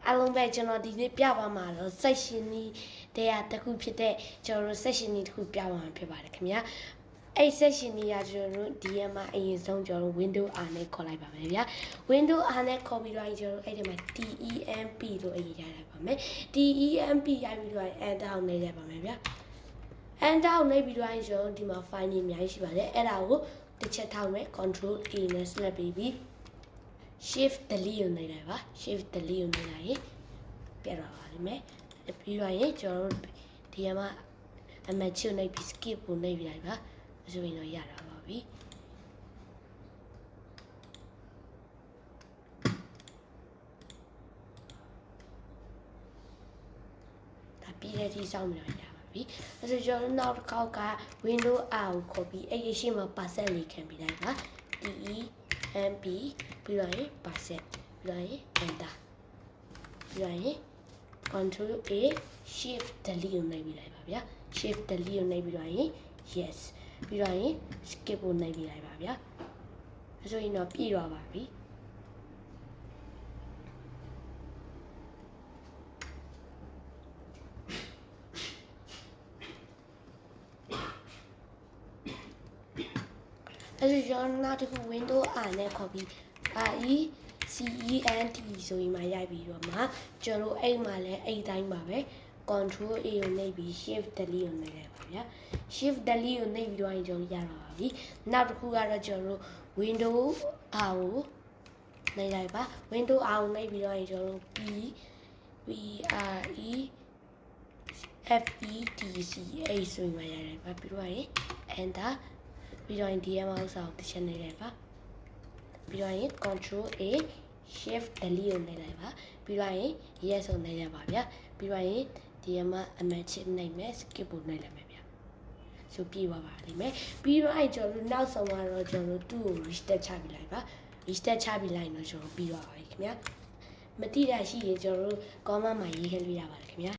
အားလုံးပဲကျွန်တော်ဒီနေ့ပြပါမှာတော့ section นี้တရားတစ်ခုဖြစ်တဲ့ကျွန်တော်တို့ section นี้တစ်ခုပြပါမှာဖြစ်ပါတယ်ခင်ဗျာအဲ့ section นี้ကကျွန်တော်တို့ဒီမှာအရင်ဆုံးကျွန်တော်တို့ window R နဲ့ခေါ်လိုက်ပါမယ်ဗျာ window R နဲ့ခေါ်ပြီးတော့ကျွန်တော်တို့အဲ့ဒီမှာ temp လို့အရင်ရိုက်လိုက်ပါမယ် temp ရိုက်ပြီးတော့ enter နှိပ်လိုက်ပါမယ်ဗျာ enter နှိပ်ပြီးတော့ကျွန်တော်ဒီမှာ file တွေအများကြီးရှိပါတယ်အဲ့ဒါကိုတစ်ချက်ထောက်မယ် control A နဲ့ select ပြီး shift delete ကိုနှိပ်လိုက်ပါ shift delete ကိုနှိပ်လိုက်ရင်ပြတ်သွားပါလိမ့်မယ်ပြီးတော့ရင်ကျွန်တော်တို့ဒီမှာအမချွတ်နှိပ်ပြီး skip ကိုနှိပ်ပြလိုက်ပါဆိုရင်တော့ရတာပါပြီဒါပြီးတဲ့ဒီစောင့်နေရပါပြီအဲ့ဆိုကျွန်တော်နောက်တစ်ခေါက်က window R ကိုခေါ်ပြီးအဲ့ဒီရှေ့မှာ percent လေးခံပြီးလိုက်ပါ temp ပြီးတော့ရင် percent ပြီးတော့ရင် enter ပြီးတော့ရင် control A shift delete ကိုနှိပ်ပြီးလိုက်ပါဗျာ shift delete ကိုနှိပ်ပြီးတော့ရင် yes ပြီးတော့ရင် skip ကိုနှိပ်ပြီးလိုက်ပါဗျာအဲဆိုရင်တော့ပြည့်သွားပါပြီအဲ့ဒီကျွန်တော်နောက်တစ်ခု window R နဲ့ခေါ်ပြီး RECENT ဆိုရင်မှရိုက်ပြီးတော့မှကျွန်တော်အဲ့မှာလည်းအဲ့တိုင်းပါပဲ control A ကိုနှိပ်ပြီး shift delete ကိုနှိပ်လိုက်ပါဗျာ shift delete ကိုနှိပ်ပြီးတော့ကျွန်တော်ရတော့ပါပြီနောက်တစ်ခုကတော့ကျွန်တော် window R ကိုနှိပ်လိုက်ပါ window R ကိုနှိပ်ပြီးတော့ကျွန်တော် PREFETCH ဆိုရင်မှရိုက်လိုက်ပါပြီးတော့ရင် enter ပြီးတော့ဒီမှာဥစ္စာကိုတစ်ချက်နှိပ်လိုက်ပါပြီးတော့ရင် control A shift delete ကိုနှိပ်လိုက်ပါပြီးတော့ရင် yes ကိုနှိပ်လိုက်ပါဗျာပြီးတော့ရင်ဒီမှာအမှန်ချစ်နှိပ်မယ် skip ကိုနှိပ်လိုက်မယ်ဗျာဆိုပြည့်သွားပါလိမ့်မယ်ပြီးတော့အဲ့ကျွန်တော်တို့နောက်ဆုံးကတော့ကျွန်တော်တို့သူ့ကို restart ချပြလိုက်ပါ restart ချပြလိုက်တော့ကျွန်တော်ပြီးသွားပါပြီခင်ဗျာမတိတာရှိရင်ကျွန်တော်တို့ comment မှာရေးခဲ့လို့ရပါတယ်ခင်ဗျာ